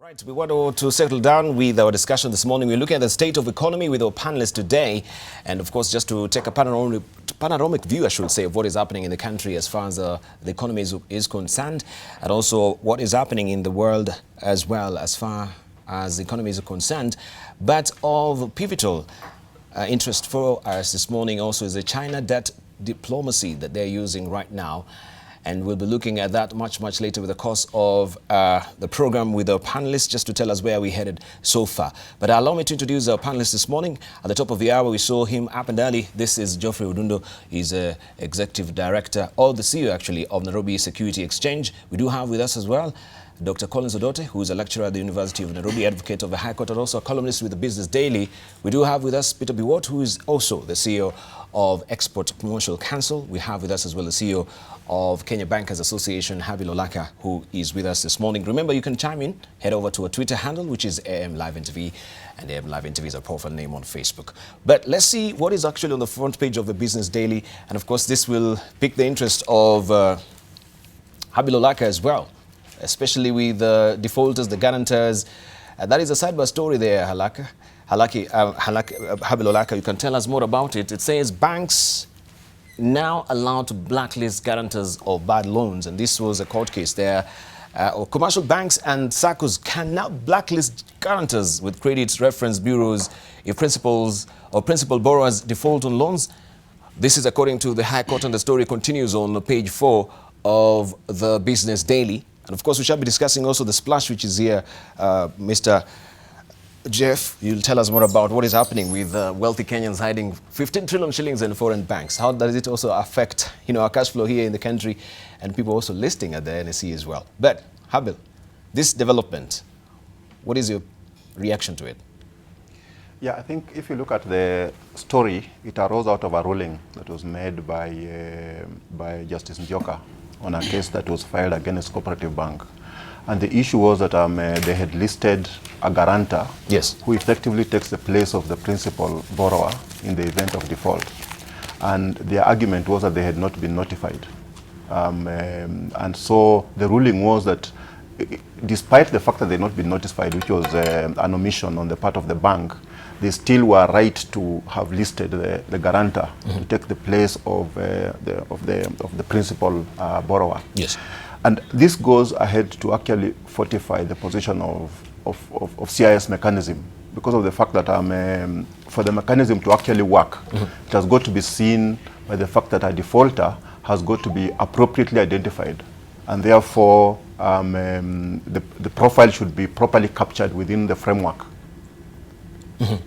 Right, we want to settle down with our discussion this morning. We're looking at the state of economy with our panelists today. And of course, just to take a panoramic view, I should say, of what is happening in the country as far as the economy is concerned. And also what is happening in the world as well as far as the economy is concerned. But of pivotal interest for us this morning also is the China debt diplomacy that they're using right now. And we'll be looking at that much later with the course of the program with our panelists, just to tell us where we headed so far. But allow me to introduce our panelists this morning. At the top of the hour, we saw him up and early. This is Geoffrey Odundo. He's Executive Director, or the CEO actually, of Nairobi Security Exchange. We do have with us as well Dr. Collins Odote, who is a lecturer at the University of Nairobi, advocate of the High Court, and also a columnist with the Business Daily. We do have with us Peter Biwott, who is also the CEO of Export Promotional Council. We have with us as well the CEO of Kenya Bankers Association, Habil Olaka, who is with us this morning. Remember, you can chime in, head over to our Twitter handle, which is AM Live NTV, and AM Live NTV is our profile name on Facebook. But let's see what is actually on the front page of the Business Daily. And of course, this will pique the interest of Habil Olaka as well, especially with the defaulters, the guarantors. That is a sidebar story there, Habil Olaka. You can tell us more about it. It says banks now allowed to blacklist guarantors of bad loans. And this was a court case there. Commercial banks and SACCOs can now blacklist guarantors with credit reference bureaus if principal borrowers default on loans. This is according to the High Court, and the story continues on page 4 of the Business Daily. And of course, we shall be discussing also the splash, which is here. Mr. Jeff, you'll tell us more about what is happening with wealthy Kenyans hiding 15 trillion shillings in foreign banks. How does it also affect, our cash flow here in the country, and people also listing at the NSE as well? But Habil, this development, what is your reaction to it? Yeah, I think if you look at the story, it arose out of a ruling that was made by Justice Njoka on a case that was filed against Cooperative Bank. And the issue was that they had listed a guarantor, yes, who effectively takes the place of the principal borrower in the event of default. And their argument was that they had not been notified. And so the ruling was that despite the fact that they had not been notified, which was an omission on the part of the bank, they still were right to have listed the guarantor to take the place of the principal borrower. Yes. And this goes ahead to actually fortify the position of CIS mechanism, because of the fact that for the mechanism to actually work, it has got to be seen by the fact that a defaulter has got to be appropriately identified. And therefore, the profile should be properly captured within the framework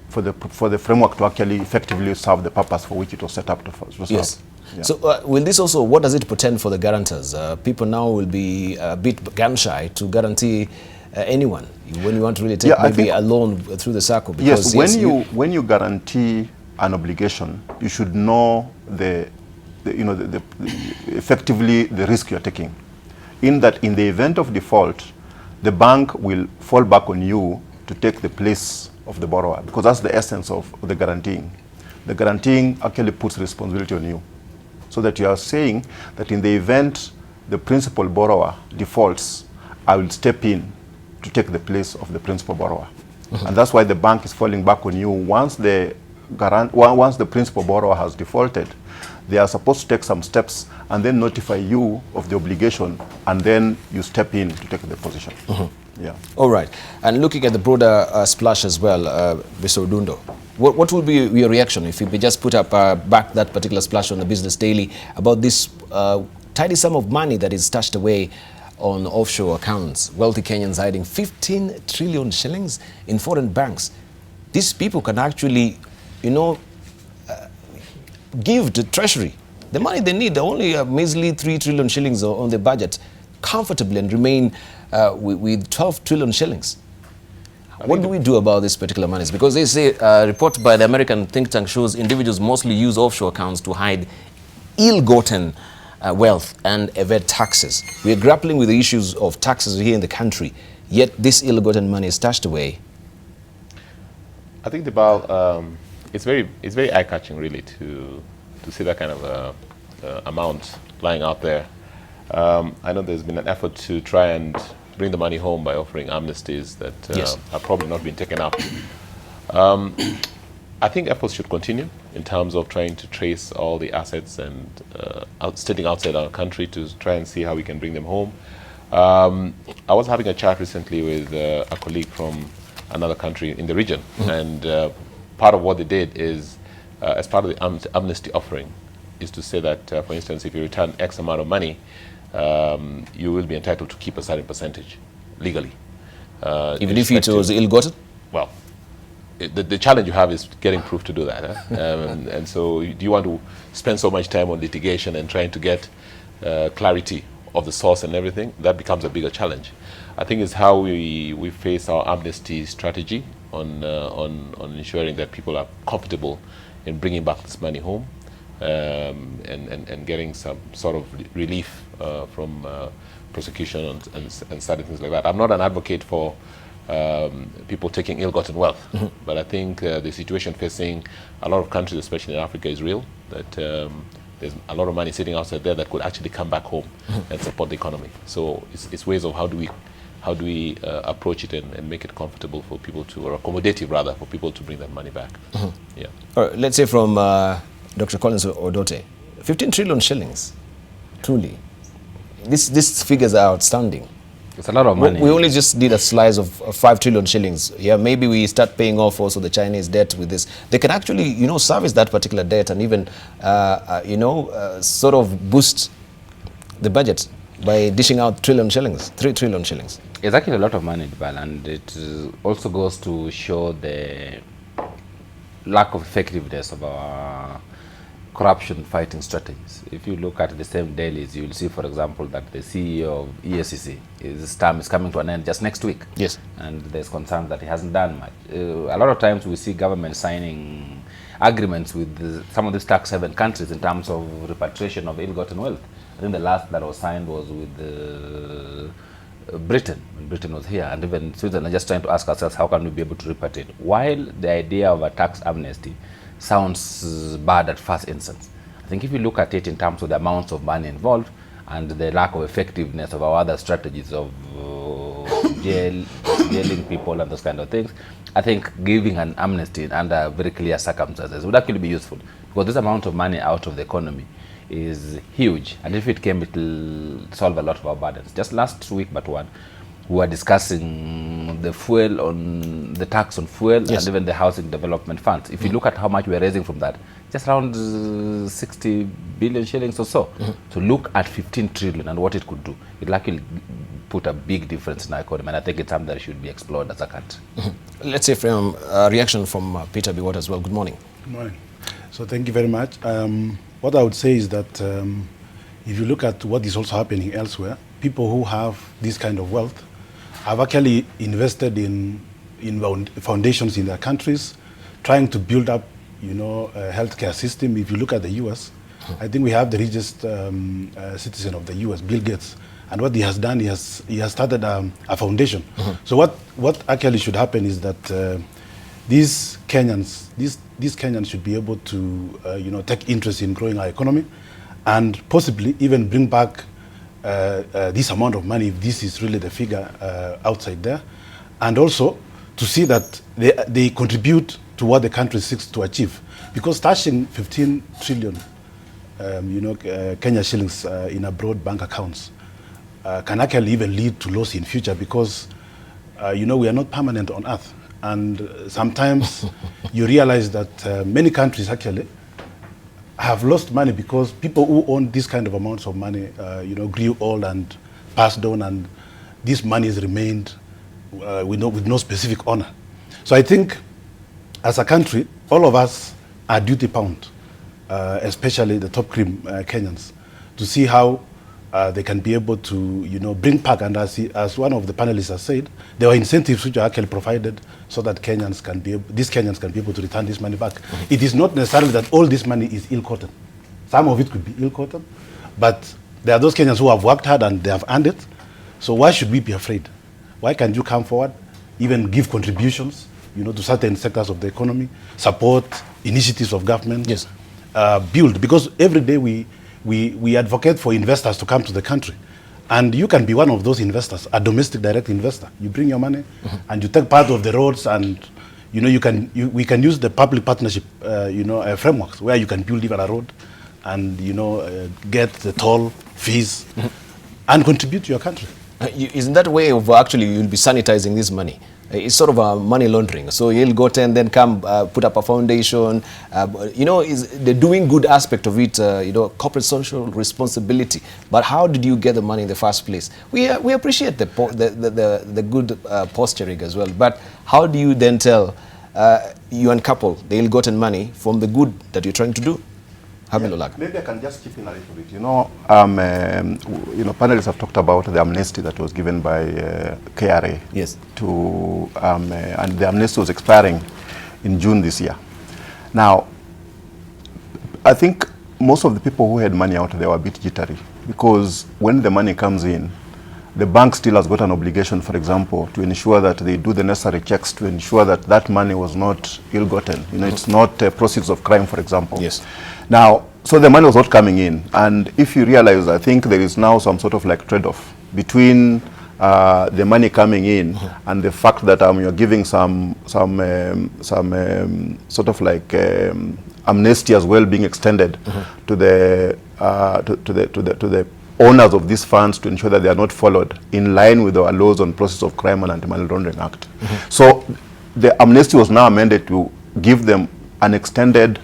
for the framework to actually effectively serve the purpose for which it was set up to serve. Yes. Yeah. So will this also, what does it portend for the guarantors? People now will be a bit gun-shy to guarantee anyone when you want to really take maybe a loan through the SACCO. Because yes, when you guarantee an obligation, you should know effectively the risk you're taking. In that, in the event of default, the bank will fall back on you to take the place of the borrower, because that's the essence of the guaranteeing. The guaranteeing actually puts responsibility on you, so that you are saying that in the event the principal borrower defaults, I will step in to take the place of the principal borrower. And that's why the bank is falling back on you. Once the principal borrower has defaulted, they are supposed to take some steps and then notify you of the obligation, and then you step in to take the position. Yeah. All right. And looking at the broader splash as well, Mr. Odundo, what will be your reaction if you just put up back that particular splash on the Business Daily about this tidy sum of money that is stashed away on offshore accounts? Wealthy Kenyans hiding 15 trillion shillings in foreign banks. These people can actually, give the Treasury the money they need. They only have measly 3 trillion shillings on their budget comfortably and remain with 12 trillion shillings. What do we do about this particular money? Because they say a report by the American think tank shows individuals mostly use offshore accounts to hide ill-gotten wealth and evade taxes. We are grappling with the issues of taxes here in the country, yet this ill-gotten money is stashed away. I think, Debarl, it's very eye-catching, really, to see that kind of amount lying out there. I know there's been an effort to try and bring the money home by offering amnesties that Yes. are probably not being taken up. I think efforts should continue in terms of trying to trace all the assets and sitting outside our country to try and see how we can bring them home. I was having a chat recently with a colleague from another country in the region, and part of what they did is, as part of the amnesty offering, is to say that, for instance, if you return X amount of money, you will be entitled to keep a certain percentage legally. Even if it was ill-gotten? Well, the challenge you have is getting proof to do that. And so do you want to spend so much time on litigation and trying to get clarity of the source and everything? That becomes a bigger challenge. I think it's how we face our amnesty strategy on ensuring that people are comfortable in bringing back this money home and getting some sort of relief from prosecution and certain things like that. I'm not an advocate for people taking ill-gotten wealth, but I think the situation facing a lot of countries, especially in Africa, is real. That there's a lot of money sitting outside there that could actually come back home and support the economy. So it's ways of how do we approach it and make it comfortable for people to, or accommodative rather, for people to bring that money back. Yeah. All right, let's say from Dr. Collins Odote, 15 trillion shillings, truly. These figures are outstanding. It's a lot of money. We only just need a slice of 5 trillion shillings. Yeah, maybe we start paying off also the Chinese debt with this. They can actually, service that particular debt and even, sort of boost the budget by dishing out 3 trillion shillings. It's actually a lot of money, Debarl, and it also goes to show the lack of effectiveness of our corruption fighting strategies. If you look at the same dailies, you will see, for example, that the CEO of EACC, his term is coming to an end just next week. Yes. And there's concern that he hasn't done much. A lot of times we see government signing agreements with some of these tax haven countries in terms of repatriation of ill-gotten wealth. I think the last that was signed was with Britain, when Britain was here, and even Switzerland, just trying to ask ourselves, how can we be able to repatriate? While the idea of a tax amnesty sounds bad at first instance, I think if you look at it in terms of the amounts of money involved and the lack of effectiveness of our other strategies of jailing people and those kind of things, I think giving an amnesty under very clear circumstances would actually be useful, because this amount of money out of the economy is huge, and if it came, it will solve a lot of our burdens. Just last week but one, we were discussing the fuel on the tax on fuel, yes, and even the housing development funds. If you look at how much we're raising from that, just around 60 billion shillings or so. So look at 15 trillion and what it could do. It likely put a big difference in our economy, and I think it's something that should be explored as a country. Let's say from a reaction from Peter Biwott as well. Good morning. Good morning. So thank you very much. What I would say is that if you look at what is also happening elsewhere, people who have this kind of wealth have actually invested in foundations in their countries, trying to build up, a healthcare system. If you look at the U.S., I think we have the richest citizen of the U.S., Bill Gates, and what he has done, he has started a foundation. So what actually should happen is that these Kenyans should be able to, take interest in growing our economy, and possibly even bring back this amount of money, if this is really the figure outside there, and also to see that they contribute to what the country seeks to achieve. Because stashing 15 trillion, Kenya shillings in abroad bank accounts can actually even lead to loss in future, because, we are not permanent on earth. And sometimes you realize that many countries actually have lost money because people who own this kind of amounts of money, grew old and passed on, and this money has remained with no specific honor. So I think, as a country, all of us are duty bound, especially the top cream Kenyans, to see how they can be able to, bring back. And as one of the panelists has said, there are incentives which are actually provided so that these Kenyans can be able to return this money back. It is not necessarily that all this money is ill-gotten. Some of it could be ill-gotten, but there are those Kenyans who have worked hard and they have earned it. So why should we be afraid? Why can't you come forward, even give contributions, to certain sectors of the economy, support initiatives of government, yes, build? Because every day we advocate for investors to come to the country. And you can be one of those investors, a domestic direct investor. You bring your money and you take part of the roads, and we can use the public partnership frameworks where you can build even a road and get the toll fees and contribute to your country. Isn't that a way of actually you'll be sanitizing this money? It's sort of a money laundering. So you'll go and then come put up a foundation. Is the doing good aspect of it, corporate social responsibility. But how did you get the money in the first place? We appreciate the good posturing as well. But how do you then tell you uncouple the ill-gotten money from the good that you're trying to do? Maybe I can just chip in a little bit. Panelists have talked about the amnesty that was given by KRA. Yes. And the amnesty was expiring in June this year. Now, I think most of the people who had money out there were a bit jittery, because when the money comes in, the bank still has got an obligation, for example, to ensure that they do the necessary checks to ensure that that money was not ill-gotten. It's not proceeds of crime, for example. Yes. Now, so the money was not coming in. And if you realize, I think there is now some sort of like trade-off between the money coming in and the fact that you're giving some sort of like amnesty as well being extended to the owners of these funds to ensure that they are not followed in line with our laws on process of crime and Anti-Money Laundering Act. So the amnesty was now amended to give them an extended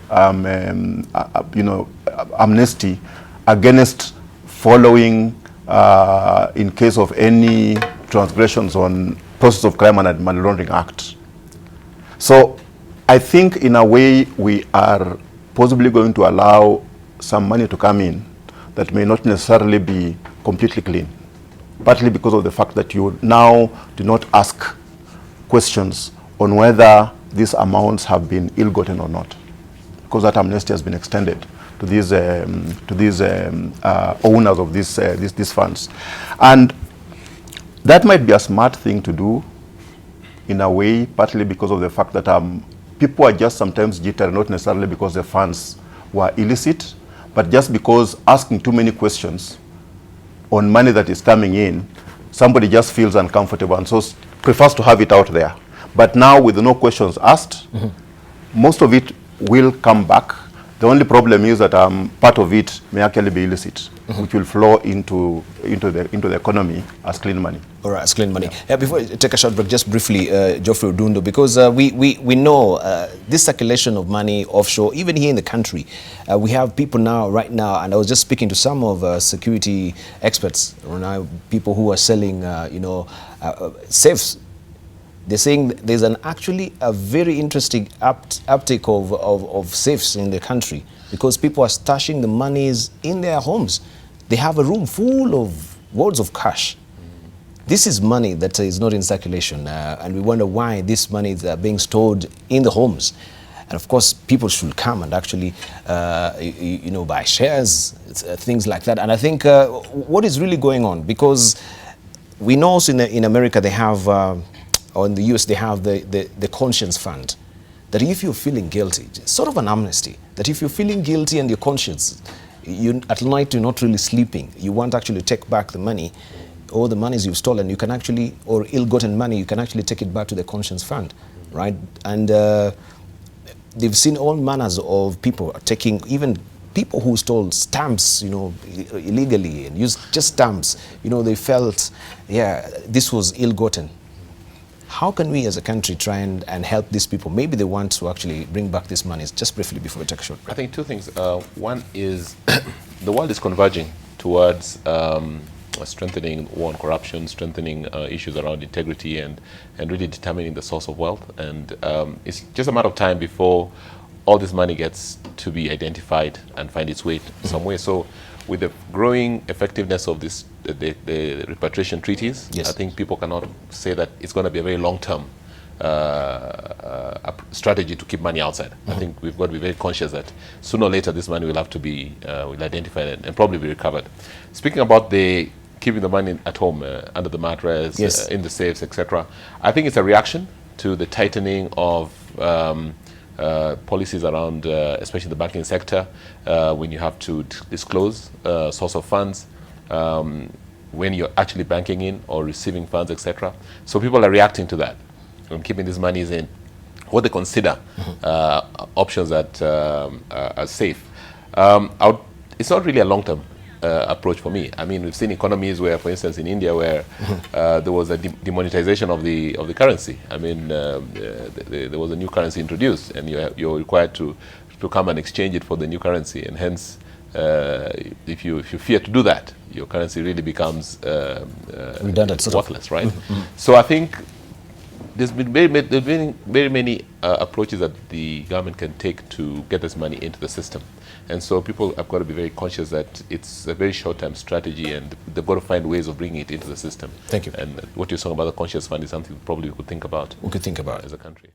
amnesty against following in case of any transgressions on process of crime and Anti-Money Laundering Act. So I think in a way we are possibly going to allow some money to come in that may not necessarily be completely clean, partly because of the fact that you now do not ask questions on whether these amounts have been ill-gotten or not, because that amnesty has been extended to these owners of these funds. And that might be a smart thing to do in a way, partly because of the fact that people are just sometimes jittery, not necessarily because the funds were illicit, but just because asking too many questions on money that is coming in, somebody just feels uncomfortable and so prefers to have it out there. But now with no questions asked, most of it will come back. The only problem is that part of it may actually be illicit, which will flow into the economy as clean money. All right, as clean money. Before we take a short break, just briefly, Geoffrey Odundo, because we know this circulation of money offshore, even here in the country, we have people right now, and I was just speaking to some of security experts, people who are selling, safes. They're saying there's actually a very interesting uptake of safes in the country, because people are stashing the monies in their homes. They have a room full of wads of cash. This is money that is not in circulation, and we wonder why this money is being stored in the homes. And of course, people should come and actually, buy shares, things like that. And I think what is really going on, because we know also in America they have, or in the US they have the conscience fund, that if you're feeling guilty, sort of an amnesty, that if you're feeling guilty and your conscience, at night you're not really sleeping, you want to actually take back the money, all the monies you've stolen, you can actually, or ill-gotten money, you can actually take it back to the conscience fund, right? And they've seen all manners of people taking, even people who stole stamps, illegally, and used just stamps, they felt, this was ill-gotten. How can we as a country try and help these people? Maybe they want to actually bring back these monies. Just briefly before we take a short break. I think two things. One is the world is converging towards strengthening war on corruption, strengthening issues around integrity, and really determining the source of wealth. And it's just a matter of time before all this money gets to be identified and find its way somewhere. So with the growing effectiveness of this, the repatriation treaties, yes, I think people cannot say that it's going to be a very long-term strategy to keep money outside. I think we've got to be very conscious that sooner or later this money will have to be will identified and probably be recovered. Speaking about keeping the money at home, under the mattress, yes, in the safes, etc., I think it's a reaction to the tightening of policies around, especially the banking sector, when you have to disclose source of funds. when you're actually banking in or receiving funds, etc. So people are reacting to that and keeping these monies in what they consider options that are safe. It's not really a long-term approach for me. I mean, we've seen economies where, for instance, in India, where there was a demonetization of the currency. I mean, there was a new currency introduced, and you're required to come and exchange it for the new currency, and hence, if you fear to do that, your currency really becomes redundant, worthless, right? So I think there's been very many approaches that the government can take to get this money into the system. And so people have got to be very conscious that it's a very short-term strategy, and they've got to find ways of bringing it into the system. Thank you. And what you're talking about, the conscious fund, is something probably we could think about. We could think about as a country.